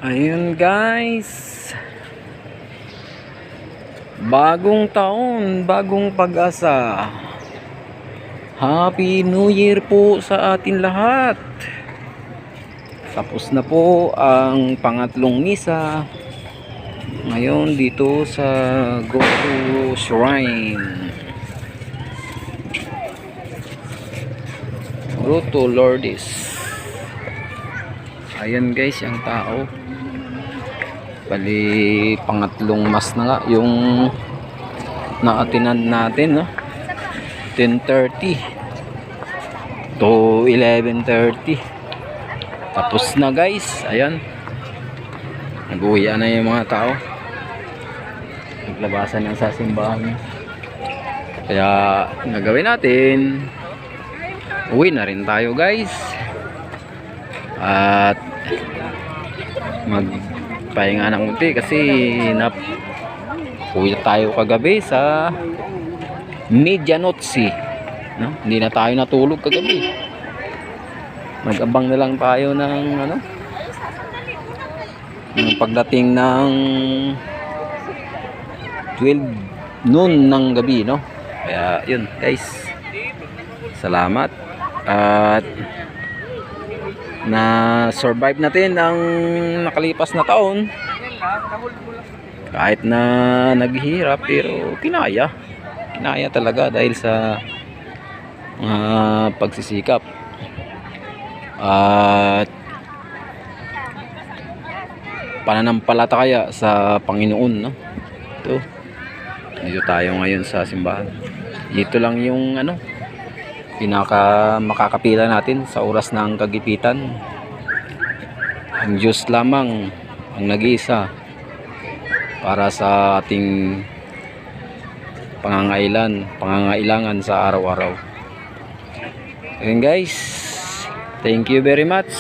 Ayun guys, bagong taon, bagong pag-asa. Happy New Year po sa atin lahat. Tapos na po ang pangatlong misa ngayon dito sa Goto Shrine, Goto Lourdes. Ayan guys, yung tao. Bali pangatlong mas na nga yung naatinan natin, no? 10:30 to 11:30. Tapos na guys. Ayan, nag-uwian na yung mga tao, naglabasan na sa simbahan. Kaya nagawin natin, uwi na rin tayo guys, at magpahinga ng unti kasi uwi tayo kagabi sa medianoche, no? Hindi na tayo natulog kagabi. Nag-abang na lang tayo ng ng pagdating ng 12 noon ng gabi, no? Kaya yun guys, salamat at na survive natin ang nakalipas na taon. Kahit na naghihirap, pero kinaya talaga dahil sa pagsisikap at pananampalataya sa Panginoon, no? Dito tayo ngayon sa simbahan. Dito lang yung pinaka makakapila natin sa oras ng kagipitan. Ang Diyos lamang ang nag-iisa para sa ating pangangailangan sa araw-araw. Ayun guys, thank you very much.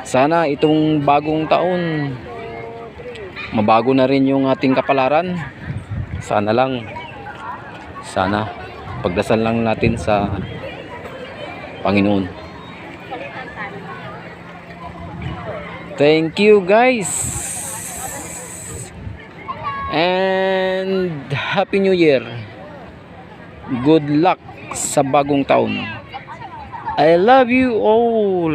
Sana itong bagong taon mabago na rin yung ating kapalaran. Sana pagdasal lang natin sa Panginoon. Thank you guys, and Happy New Year. Good luck sa bagong taon. I love you all.